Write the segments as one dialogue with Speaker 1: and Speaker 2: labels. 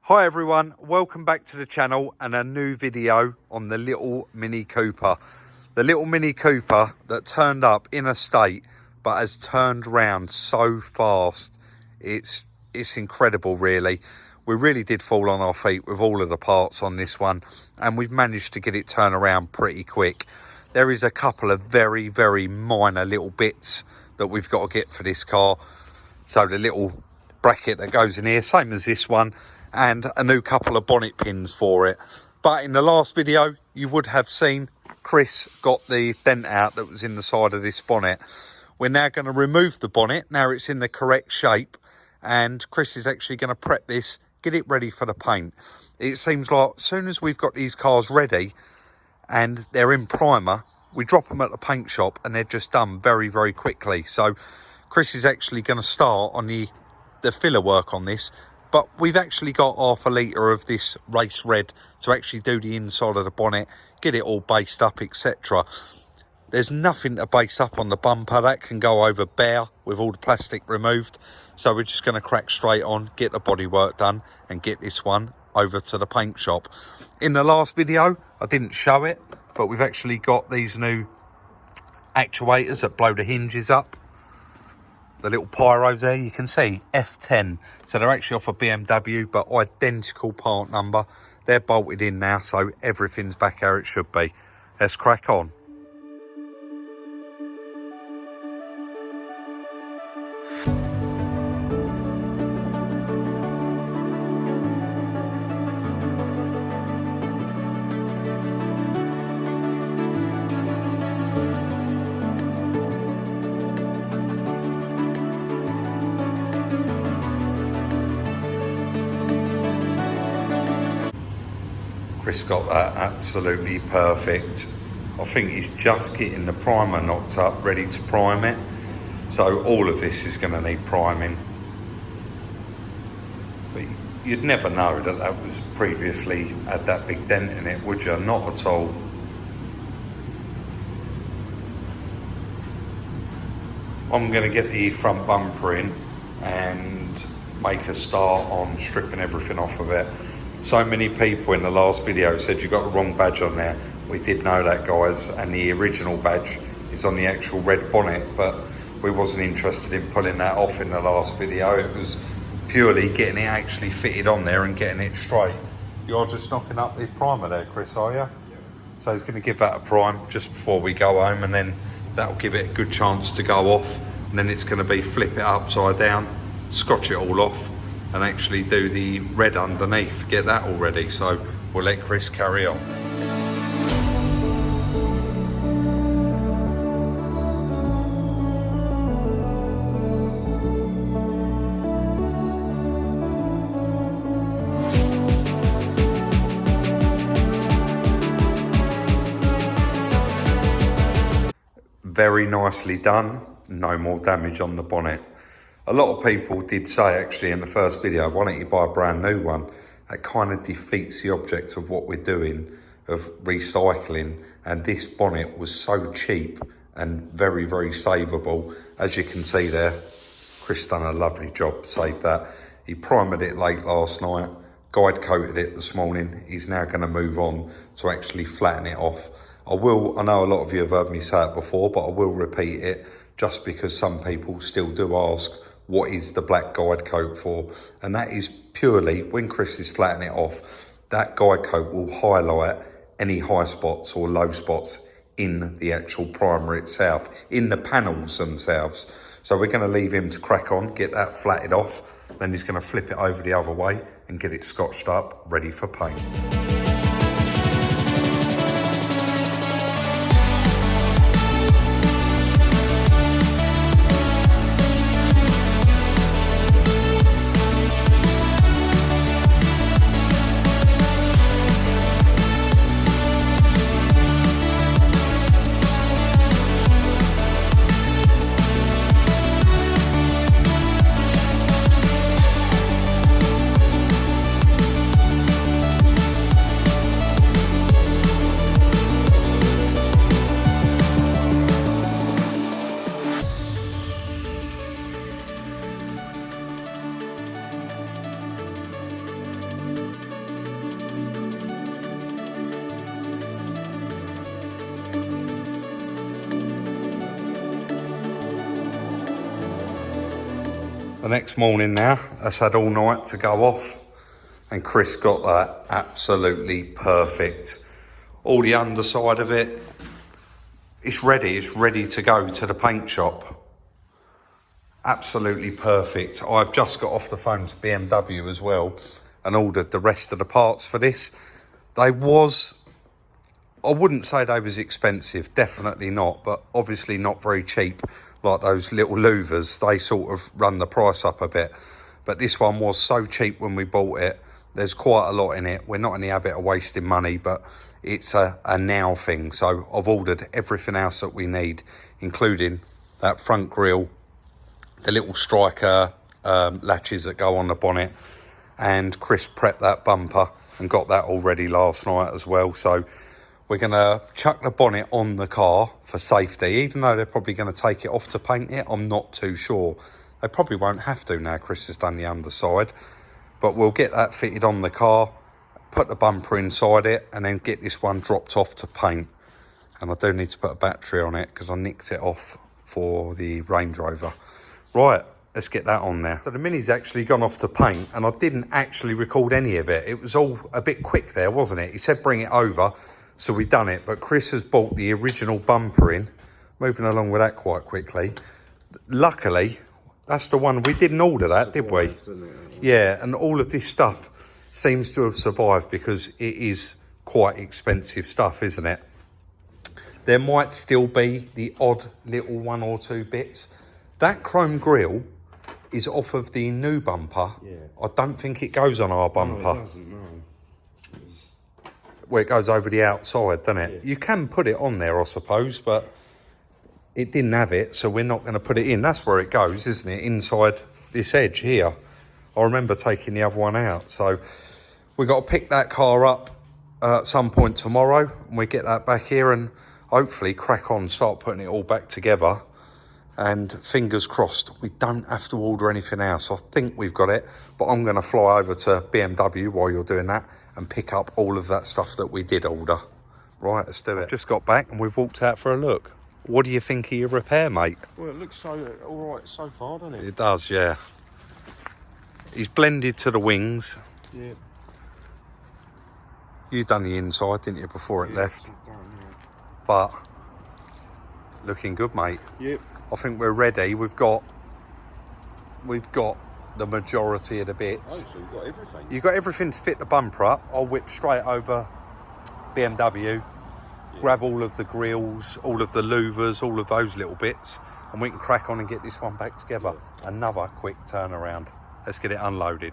Speaker 1: Hi everyone, welcome back to the channel and a new video on the little Mini Cooper. The little Mini Cooper that turned up in a state but has turned round so fast. It's incredible really. We really did fall on our feet with all of the parts on this one and we've managed to get it turned around pretty quick. There is a couple of very minor little bits that we've got to get for this car. So the little bracket that goes in here, same as this one, and a new couple of bonnet pins for it. But in the last video you would have seen Chris got the dent out that was in the side of this bonnet. We're now going to remove the bonnet. Now it's in the correct shape and Chris is actually going to prep this, get it ready for the paint. It seems like as soon as we've got these cars ready and they're in primer, we drop them at the paint shop and they're just done very quickly. So Chris is actually going to start on the filler work on this. But we've actually got half a litre of this race red to actually do the inside of the bonnet, get it all based up, etc. There's nothing to base up on the bumper. That can go over bare with all the plastic removed. So we're just going to crack straight on, get the bodywork done and get this one over to the paint shop. In the last video, I didn't show it, but we've actually got these new actuators that blow the hinges up. The little pyros there, you can see F10. So they're actually off a BMW, but identical part number. They're bolted in now, so everything's back how it should be. Let's crack on. Chris got that absolutely perfect. I think he's just getting the primer knocked up, ready to prime it. So all of this is going to need priming. But you'd never know that that was previously had that big dent in it, would you? Not at all. I'm going to get the front bumper in and make a start on stripping everything off of it. So many people in the last video said you got the wrong badge on there. We did know that, guys, and the original badge is on the actual red bonnet, but we wasn't interested in pulling that off in the last video. It was purely getting it actually fitted on there and getting it straight. You're just knocking up the primer there, Chris, are you? Yeah. So he's going to give that a prime just before we go home, and then that'll give it a good chance to go off, and then it's going to be flip it upside down, scotch it all off, and actually do the red underneath, get that all ready. So we'll let Chris carry on. Very nicely done, no more damage on the bonnet. A lot of people did say actually in the first video, why don't you buy a brand new one? That kind of defeats the object of what we're doing, of recycling. And this bonnet was so cheap and very savable. As you can see there, Chris done a lovely job, saved that. He primed it late last night, guide coated it this morning. He's now going to move on to actually flatten it off. I know a lot of you have heard me say it before, but I will repeat it just because some people still do ask, what is the black guide coat for? And that is purely, when Chris is flattening it off, that guide coat will highlight any high spots or low spots in the actual primer itself, in the panels themselves. So we're going to leave him to crack on, get that flatted off, then he's going to flip it over the other way and get it scotched up, ready for paint. The next morning now, that's had all night to go off, and Chris got that absolutely perfect. All the underside of it, it's ready to go to the paint shop. Absolutely perfect. I've just got off the phone to BMW as well and ordered the rest of the parts for this. I wouldn't say they was expensive, definitely not, but obviously not very cheap. Like those little louvers, they sort of run the price up a bit. But this one was so cheap when we bought it. There's quite a lot in it. We're not in the habit of wasting money, but it's a now thing. So I've ordered everything else that we need, including that front grille, the little striker latches that go on the bonnet, and Chris prepped that bumper and got that all ready last night as well. So we're going to chuck the bonnet on the car for safety, even though they're probably going to take it off to paint it. I'm not too sure. They probably won't have to now Chris has done the underside. But we'll get that fitted on the car, put the bumper inside it, and then get this one dropped off to paint. And I do need to put a battery on it because I nicked it off for the Range Rover. Right, let's get that on there. So the Mini's actually gone off to paint, and I didn't actually record any of it. It was all a bit quick there, wasn't it? He said bring it over. So we done it, but Chris has bought the original bumper in, moving along with that quite quickly. Luckily, that's the one, we didn't order that, did we? Yeah, and all of this stuff seems to have survived because it is quite expensive stuff, isn't it? There might still be the odd little 1 or 2 bits. That chrome grille is off of the new bumper. Yeah. I don't think it goes on our bumper.
Speaker 2: No, it doesn't, no.
Speaker 1: Where it goes over the outside, doesn't it? Yeah. You can put it on there, I suppose, but it didn't have it, so we're not going to put it in. That's where it goes, isn't it? Inside this edge here. I remember taking the other one out. So we've got to pick that car up at some point tomorrow, and we get that back here and hopefully crack on, start putting it all back together. And fingers crossed, we don't have to order anything else. I think we've got it, but I'm going to fly over to BMW while you're doing that and pick up all of that stuff that we did order. Right, let's do it. Just got back and we've walked out for a look. What do you think of your repair, mate?
Speaker 2: Well, it looks so all right so far, doesn't it?
Speaker 1: It does, yeah. He's blended to the wings.
Speaker 2: Yeah.
Speaker 1: You done the inside, didn't you, before it left?
Speaker 2: Done, yeah.
Speaker 1: But looking good, mate.
Speaker 2: Yep.
Speaker 1: I think we're ready. We've got the majority of the bits.
Speaker 2: Oh, so you've got everything.
Speaker 1: You've got everything to fit the bumper up. I'll whip straight over BMW, grab all of the grills, all of the louvers, all of those little bits, and we can crack on and get this one back together. Yeah. Another quick turnaround. Let's get it unloaded.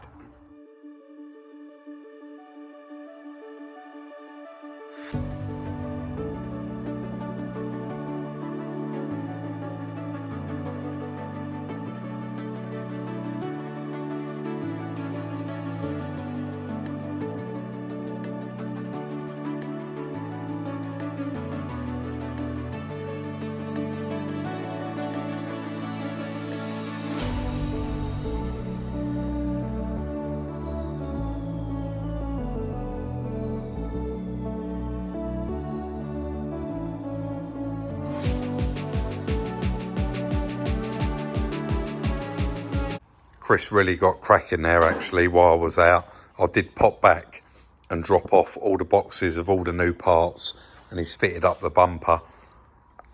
Speaker 1: Chris really got cracking there actually while I was out. I did pop back and drop off all the boxes of all the new parts, and he's fitted up the bumper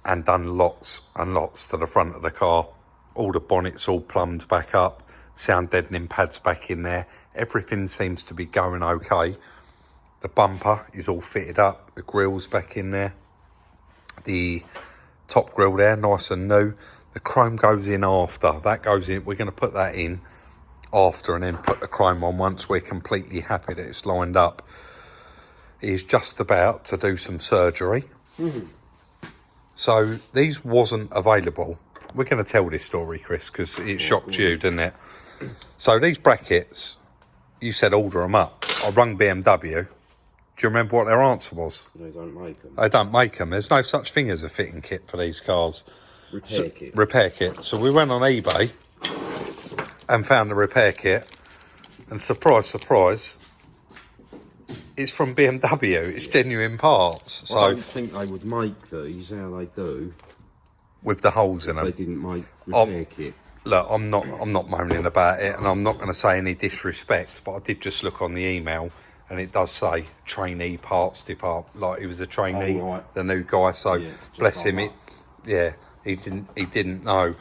Speaker 1: and done lots and lots to the front of the car. All the bonnets all plumbed back up, sound deadening pads back in there. Everything seems to be going okay. The bumper is all fitted up, the grill's back in there. The top grille there, nice and new. The chrome goes in after. That goes in, we're going to put that in after and then put the chrome on once we're completely happy that it's lined up. He's just about to do some surgery. Mm-hmm. So these wasn't available. We're going to tell this story, Chris, because it shocked you, didn't it? So these brackets, you said order them up. I rung BMW. Do you remember what their answer was?
Speaker 2: They don't make them.
Speaker 1: They don't make them. There's no such thing as a fitting kit for these cars. Repair kit. So we went on eBay and found the repair kit, and surprise, surprise, it's from BMW. It's genuine parts. So
Speaker 2: I don't think they would make these how they do
Speaker 1: with the holes in them.
Speaker 2: They didn't make repair kit.
Speaker 1: look, I'm not moaning about it, and I'm not going to say any disrespect, but I did just look on the email, and it does say trainee parts department, like he was a trainee, the new guy. So yeah, bless him. He didn't know.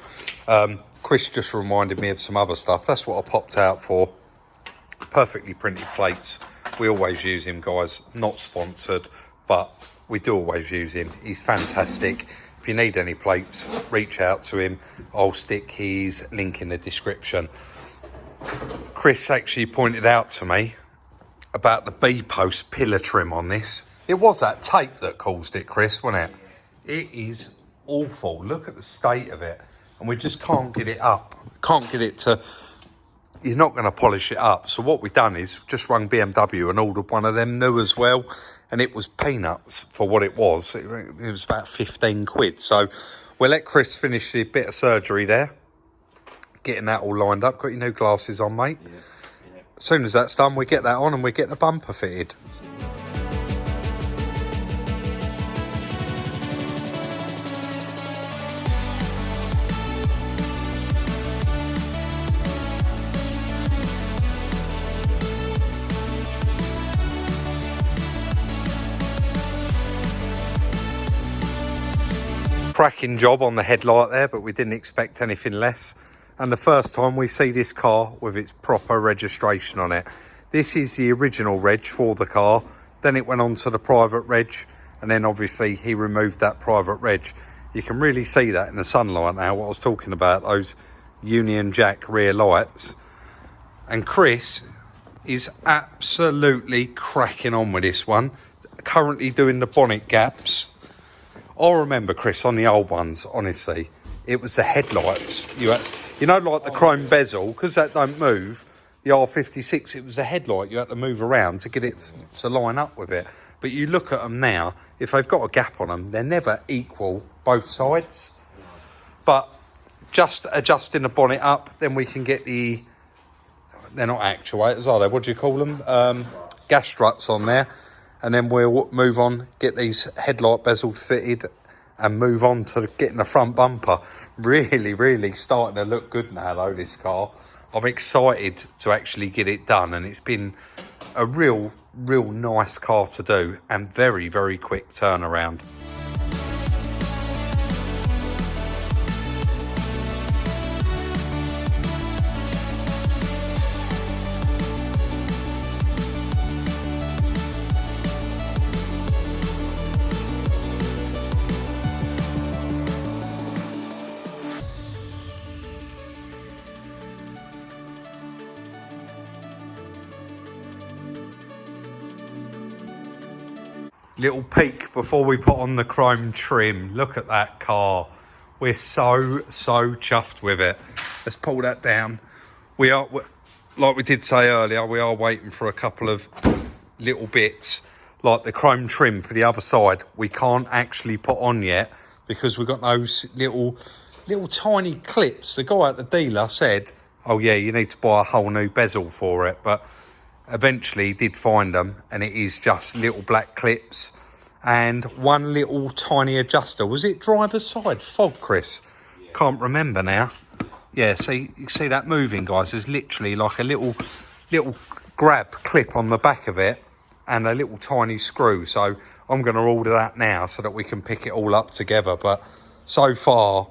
Speaker 1: Chris just reminded me of some other stuff. That's what I popped out for. Perfectly printed plates. We always use him, guys. Not sponsored, but we do always use him. He's fantastic. If you need any plates, reach out to him. I'll stick his link in the description. Chris actually pointed out to me about the B-post pillar trim on this. It was that tape that caused it, Chris, wasn't it? It is awful. Look at the state of it. And we just can't get it up. Can't get it to... You're not going to polish it up. So what we've done is just rung BMW and ordered one of them new as well. And it was peanuts for what it was. It was about 15 quid. So we'll let Chris finish the bit of surgery there. Getting that all lined up. Got your new glasses on, mate. Yeah. As soon as that's done, we get that on and we get the bumper fitted. Cracking job on the headlight there, but we didn't expect anything less. And the first time we see this car with its proper registration on it. This is the original reg for the car. Then it went on to the private reg, and then obviously he removed that private reg. You can really see that in the sunlight now, what I was talking about, those Union Jack rear lights. And Chris is absolutely cracking on with this one. Currently doing the bonnet gaps. I remember, Chris, on the old ones, honestly, it was the headlights. You know, like the chrome bezel, because that don't move, the R56, it was the headlight you had to move around to get it to line up with it. But you look at them now, if they've got a gap on them, they're never equal both sides. But just adjusting the bonnet up, then we can get the... They're not actuators, are they? What do you call them? Gas struts on there. And then we'll move on, get these headlight bezels fitted and move on to getting the front bumper. Really, really starting to look good now, though, this car. I'm excited to actually get it done, and it's been a real nice car to do and very, very quick turnaround. Little peek before we put on the chrome trim. Look at that car. We're so chuffed with it. Let's pull that down. We are, like we did say earlier, we are waiting for a couple of little bits, like the chrome trim for the other side. We can't actually put on yet because we've got those little tiny clips. The guy at the dealer said, oh yeah, you need to buy a whole new bezel for it. But eventually did find them, and it is just little black clips and one little tiny adjuster. Was it driver's side fog, Chris? Yeah. Can't remember now. Yeah, see, you see that moving, guys? There's literally like a little grab clip on the back of it and a little tiny screw. So I'm going to order that now so that we can pick it all up together. But so far,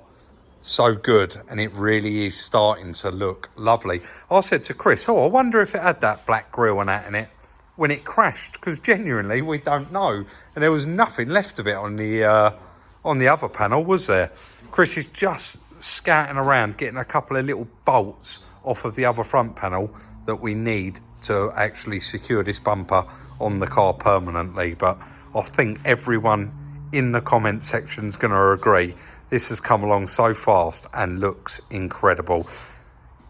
Speaker 1: so good, and it really is starting to look lovely. I said to Chris, I wonder if it had that black grille and that in it when it crashed, because genuinely we don't know, and there was nothing left of it on the other panel, was there? Chris is just scouting around getting a couple of little bolts off of the other front panel that we need to actually secure this bumper on the car permanently. But I think everyone in the comment section is going to agree. This has come along so fast and looks incredible.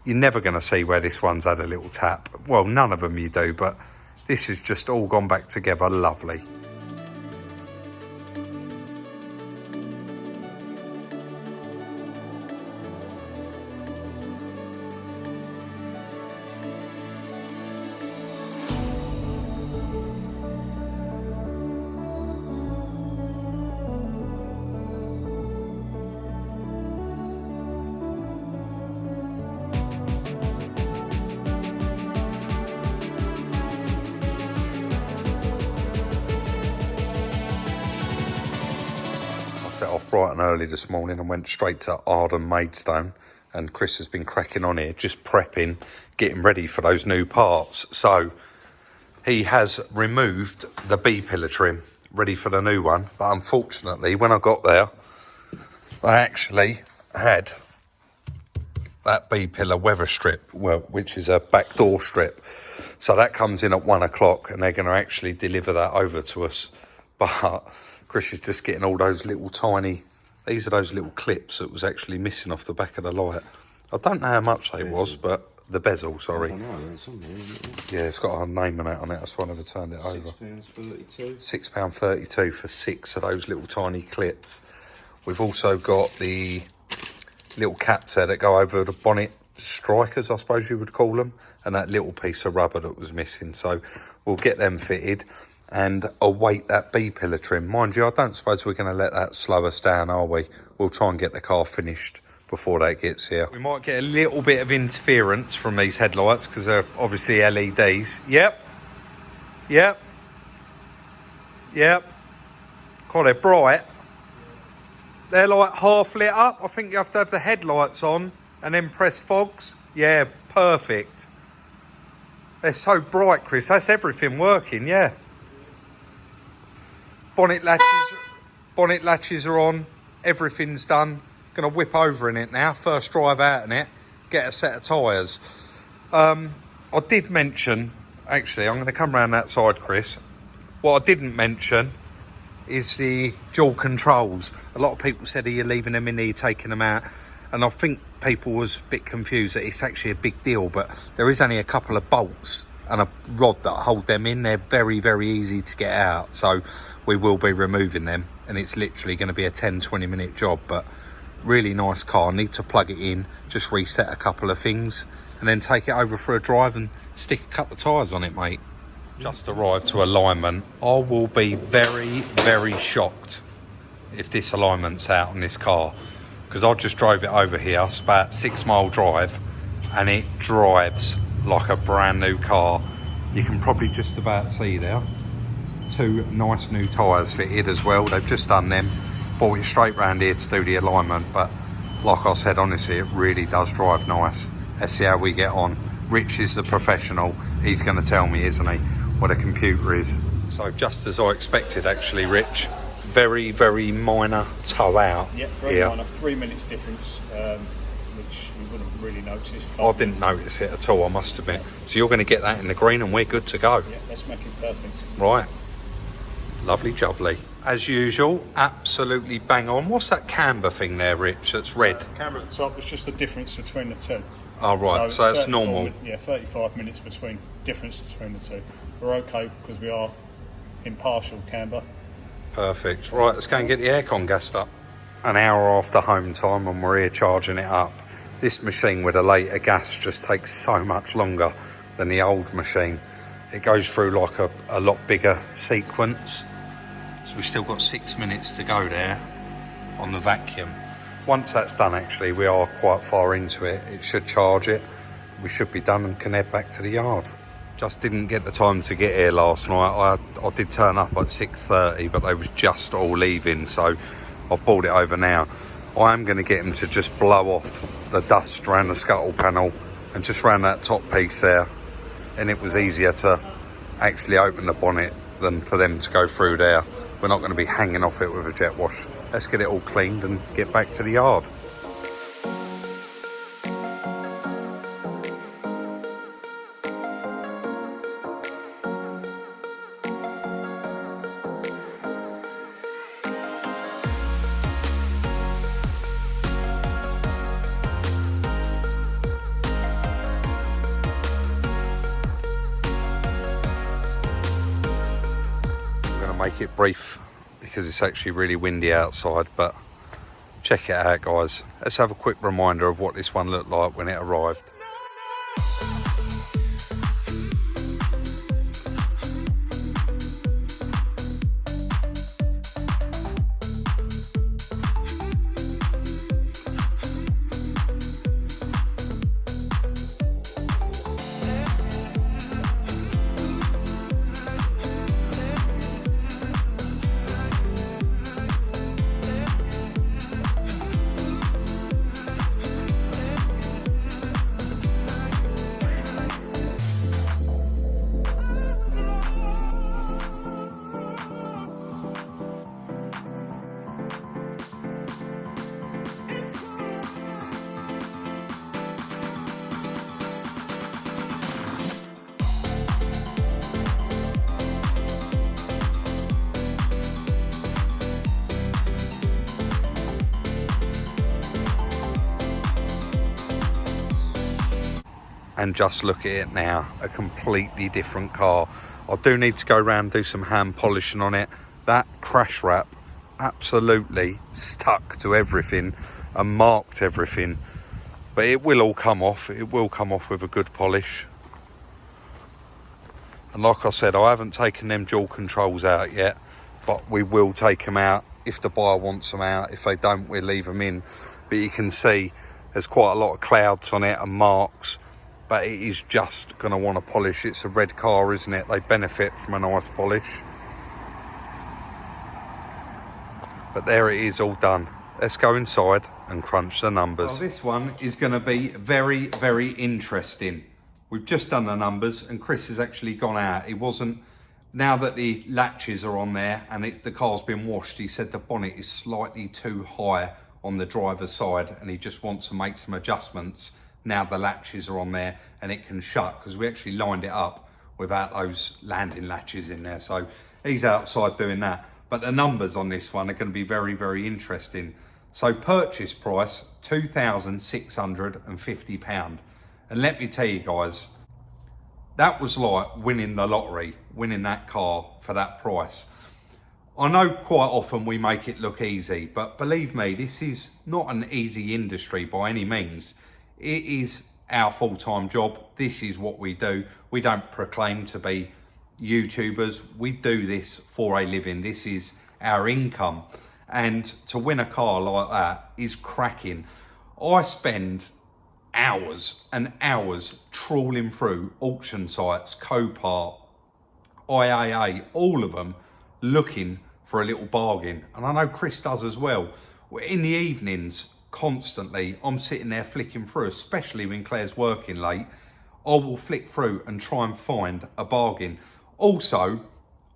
Speaker 1: You're never going to see where this one's had a little tap. Well, none of them you do, but this has just all gone back together lovely. Set off bright and early this morning and went straight to Arden Maidstone, and Chris has been cracking on here, just prepping, getting ready for those new parts. So he has removed the B-pillar trim, ready for the new one, but unfortunately when I got there, I actually had that B-pillar weather strip, well, which is a backdoor strip. So that comes in at 1 o'clock and they're going to actually deliver that over to us. But Chris is just getting all those little tiny, these are those little clips that was actually missing off the back of the light. I don't know how much they was, but the bezel, sorry.
Speaker 2: I don't know, there's something, isn't it?
Speaker 1: Yeah, it's got a name and that on it, that's why I never turned it over.
Speaker 2: £6.32.
Speaker 1: £6.32 for 6 of those little tiny clips. We've also got the little caps there that go over the bonnet strikers, I suppose you would call them, and that little piece of rubber that was missing. So we'll get them fitted and await that B-pillar trim. Mind you, I don't suppose we're going to let that slow us down, are we? We'll try and get the car finished before that gets here. We might get a little bit of interference from these headlights because they're obviously LEDs. Yep. God, they're bright. They're like half lit up. I think you have to have the headlights on and then press fogs. Yeah, perfect. They're so bright, Chris. That's everything working, yeah. Bonnet latches are on. Everything's done. Going to whip over in it now. First drive out in it. Get a set of tyres. I did mention, actually, I'm going to come around that side, Chris. What I didn't mention is the dual controls. A lot of people said, are you leaving them in there, you're taking them out? And I think people was a bit confused that it's actually a big deal, but there is only a couple of bolts and a rod that hold them in. They're very, very easy to get out. So we will be removing them, and it's literally going to be a 10-20 minute job, but really nice car. Need to plug it in, just reset a couple of things, and then take it over for a drive and stick a couple of tyres on it, mate. Just arrived to alignment. I will be very, very shocked if this alignment's out on this car, because I just drove it over here. It's about 6 mile drive and it drives like a brand new car. You can probably just about see there 2 nice new tyres fitted as well. They've just done them, brought it straight round here to do the alignment, but like I said, honestly, it really does drive nice. Let's see how we get on. Rich is the professional. He's going to tell me, isn't he, what a computer is. So just as I expected, actually, Rich, very, very minor toe out.
Speaker 3: Yeah, very minor, 3 minutes difference, which you wouldn't really notice.
Speaker 1: I didn't notice it at all, I must admit. So you're going to get that in the green and we're good to go.
Speaker 3: Yeah, let's make it perfect.
Speaker 1: Right. Lovely jubbly. As usual, absolutely bang on. What's that camber thing there, Rich, that's red?
Speaker 3: Camera at the top, it's just the difference between the two.
Speaker 1: Oh, right, so that's normal.
Speaker 3: Yeah, 35 minutes difference between the two. We're okay because we are in partial camber.
Speaker 1: Perfect. Right, let's go and get the aircon gassed up. An hour after home time and we're here charging it up. This machine with a later gas just takes so much longer than the old machine. It goes through like a lot bigger sequence. So we've still got 6 minutes to go there on the vacuum. Once that's done, actually, we are quite far into it. It should charge it. We should be done and can head back to the yard. Just didn't get the time to get here last night. I did turn up at 6:30, but they was just all leaving, so I've brought it over now. I am going to get him to just blow off the dust around the scuttle panel and just around that top piece there. And it was easier to actually open the bonnet than for them to go through there. We're not going to be hanging off it with a jet wash. Let's get it all cleaned and get back to the yard. Make it brief because it's actually really windy outside, but check it out, guys. Let's have a quick reminder of what this one looked like when it arrived. and just look at it now, a completely different car. I do need to go around and do some hand polishing on it. That crash wrap absolutely stuck to everything and marked everything, but it will all come off. It will come off with a good polish. And like I said, I haven't taken them dual controls out yet, but we will take them out if the buyer wants them out. If they don't, we'll leave them in. But you can see there's quite a lot of clouds on it and marks, but it is just going to want to polish. It's a red car, isn't it? They benefit from a nice polish. But there it is, all done. Let's go inside and crunch the numbers. Well, this one is going to be very, very interesting. We've just done the numbers and Chris has actually gone out. He wasn't, now that the latches are on there and the car's been washed, he said the bonnet is slightly too high on the driver's side and he just wants to make some adjustments now the latches are on there and it can shut, because we actually lined it up without those landing latches in there. So he's outside doing that. But the numbers on this one are going to be very, very interesting. So purchase price, £2,650. And let me tell you guys, that was like winning the lottery, winning that car for that price. I know quite often we make it look easy, but believe me, this is not an easy industry by any means. It is our full-time job. This is what we do. We don't proclaim to be YouTubers. We do this for a living. This is our income. And to win a car like that is cracking. I spend hours and hours trawling through auction sites, Copart, IAA, all of them, looking for a little bargain. And I know Chris does as well. In the evenings, constantly, I'm sitting there flicking through, especially when Claire's working late. I will flick through and try and find a bargain. Also,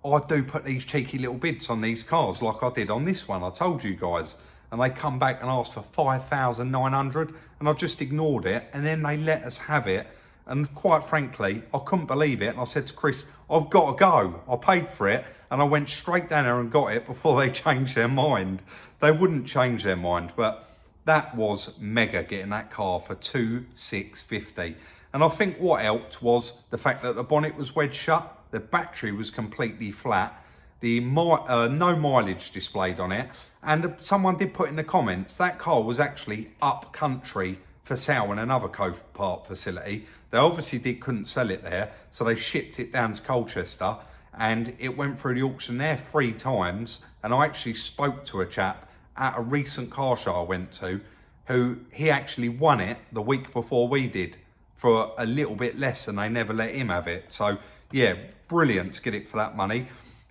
Speaker 1: I do put these cheeky little bids on these cars like I did on this one, I told you guys. And they come back and ask for 5,900 and I just ignored it, and then they let us have it. And quite frankly, I couldn't believe it. And I said to Chris, I've got to go. I paid for it and I went straight down there and got it before they changed their mind. They wouldn't change their mind, but that was mega, getting that car for $2,650. And I think what helped was the fact that the bonnet was wedged shut, the battery was completely flat, the no mileage displayed on it, and someone did put in the comments that car was actually up country for sale in another Copart facility. They obviously couldn't sell it there, so they shipped it down to Colchester, and it went through the auction there 3 times. And I actually spoke to a chap at a recent car show I went to, who he actually won it the week before we did for a little bit less, and they never let him have it. So yeah, brilliant to get it for that money.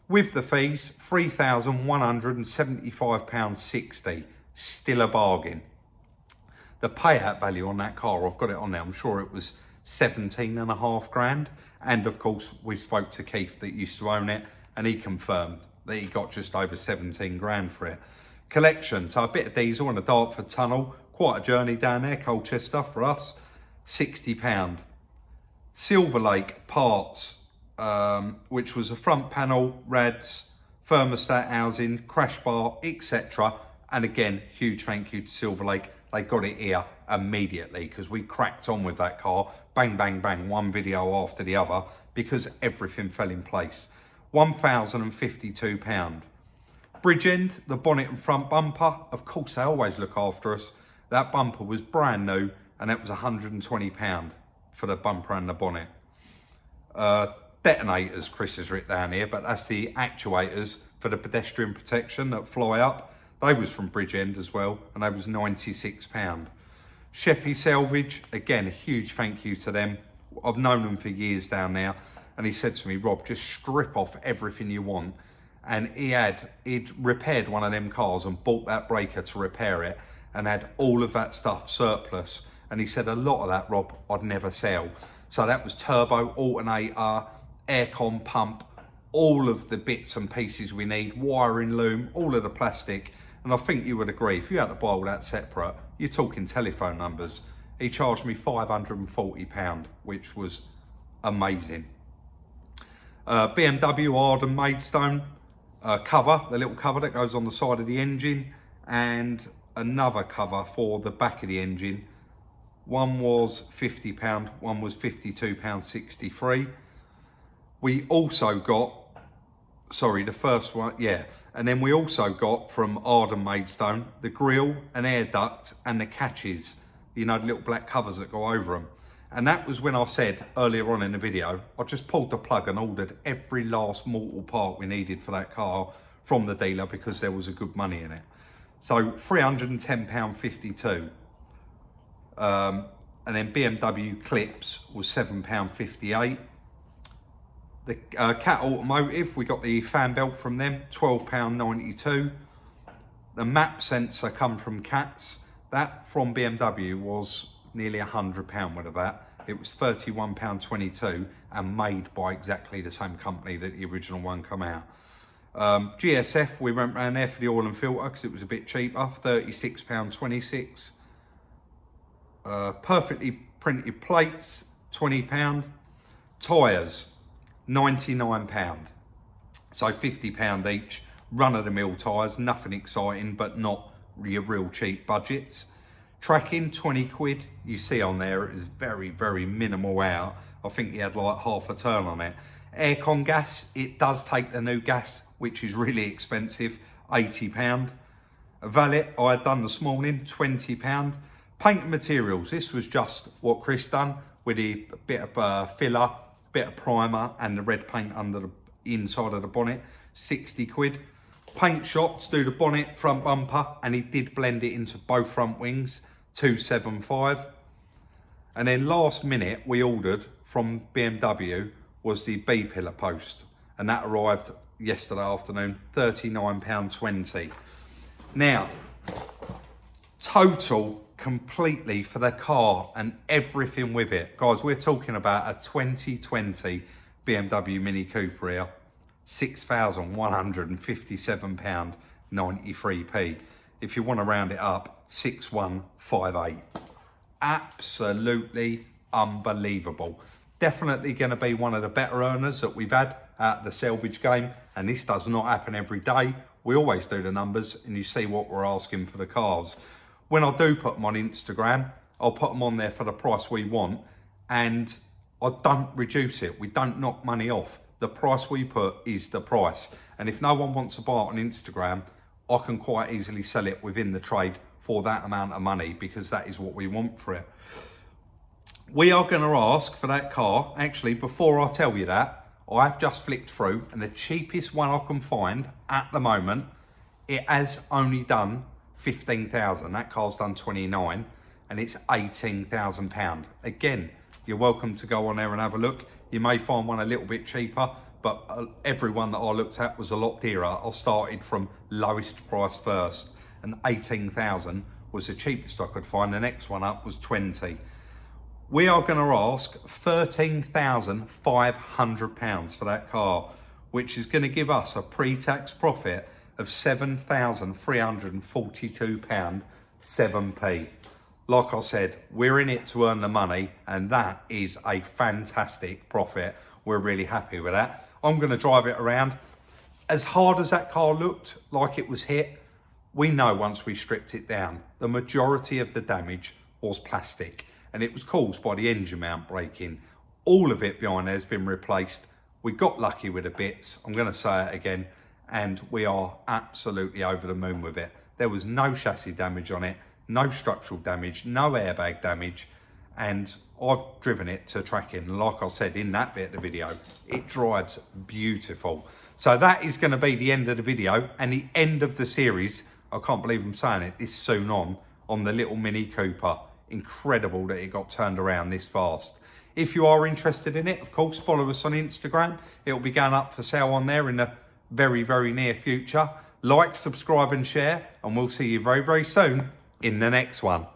Speaker 1: With the fees, £3,175.60, still a bargain. The payout value on that car, I've got it on there, I'm sure it was 17.5 grand. And of course, we spoke to Keith that used to own it, and he confirmed that he got just over 17 grand for it. Collection, so a bit of diesel and a Dartford tunnel, quite a journey down there, Colchester for us, £60. Silver Lake parts, which was a front panel, rads, thermostat housing, crash bar, etc. And again, huge thank you to Silver Lake. They got it here immediately because we cracked on with that car. Bang, bang, bang, one video after the other because everything fell in place. £1,052. Bridge end, the bonnet and front bumper. Of course, they always look after us. That bumper was brand new and it was £120 for the bumper and the bonnet. Detonators, Chris has written down here, but that's the actuators for the pedestrian protection that fly up. They was from Bridgend as well, and they was £96. Sheppy Salvage, again, a huge thank you to them. I've known them for years down there, and he said to me, Rob, just strip off everything you want. And he'd repaired one of them cars and bought that breaker to repair it, and had all of that stuff surplus. And he said a lot of that, Rob, I'd never sell. So that was turbo, alternator, aircon pump, all of the bits and pieces we need, wiring loom, all of the plastic. And I think you would agree, if you had to buy all that separate, you're talking telephone numbers. He charged me £540, which was amazing. BMW Arden Maidstone cover, the little cover that goes on the side of the engine, and another cover for the back of the engine. One was £50, one was £52.63. We also got, sorry, the first one, yeah. And then we also got from Arden Maidstone, the grille and air duct and the catches, you know, the little black covers that go over them. And that was when I said earlier on in the video, I just pulled the plug and ordered every last mortal part we needed for that car from the dealer because there was a good money in it. So £310.52. And then BMW clips was £7.58. The Cat Automotive, we got the fan belt from them, £12.92. The map sensor come from Cats. That from BMW was nearly £100 worth of that. It was £31.22 and made by exactly the same company that the original one come out. GSF, we went round there for the oil and filter because it was a bit cheaper, £36.26. Perfectly printed plates, £20. Tyres, £99. So £50 each. Run-of-the-mill tyres, nothing exciting, but not your real cheap budgets. Tracking, 20 quid. You see on there, it is very, very minimal out. I think he had like half a turn on it. Aircon gas, it does take the new gas, which is really expensive, £80. A valet I had done this morning, £20. Paint and materials, this was just what Chris done with a bit of filler, bit of primer and the red paint under the inside of the bonnet, 60 quid. Paint shop to do the bonnet, front bumper, and he did blend it into both front wings, 275. And then last minute we ordered from BMW was the B pillar post, and that arrived yesterday afternoon, £39.20. Now, total completely for the car and everything with it. Guys, we're talking about a 2020 BMW Mini Cooper here, £6,157.93p. If you want to round it up, 6158. Absolutely unbelievable. Definitely going to be one of the better earners that we've had at the salvage game, and this does not happen every day. We always do the numbers and you see what we're asking for the cars. When I do put them on Instagram, I'll put them on there for the price we want, and I don't reduce it. We don't knock money off. The price we put is the price. And if no one wants to buy it on Instagram, I can quite easily sell it within the trade for that amount of money because that is what we want for it. We are going to ask for that car. Actually, before I tell you that, I've just flicked through and the cheapest one I can find at the moment, it has only done 15,000. That car's done 29 and it's £18,000. Again, you're welcome to go on there and have a look. You may find one a little bit cheaper, but every one that I looked at was a lot dearer. I started from lowest price first, and 18,000 was the cheapest I could find. The next one up was 20. We are going to ask £13,500 for that car, which is going to give us a pre-tax profit of £7,342.7p. Like I said, we're in it to earn the money, and that is a fantastic profit. We're really happy with that. I'm going to drive it around. As hard as that car looked like it was hit, we know once we stripped it down, the majority of the damage was plastic, and it was caused by the engine mount breaking. All of it behind there has been replaced. We got lucky with the bits, I'm going to say it again, and we are absolutely over the moon with it. There was no chassis damage on it, no structural damage, no airbag damage, and I've driven it to tracking. Like I said in that bit of the video, it drives beautiful. So that is going to be the end of the video and the end of the series. I can't believe I'm saying it this soon on the little Mini Cooper. Incredible that it got turned around this fast. If you are interested in it, of course, follow us on Instagram. It'll be going up for sale on there in the very, very near future. Like, subscribe and share, and we'll see you very, very soon in the next one.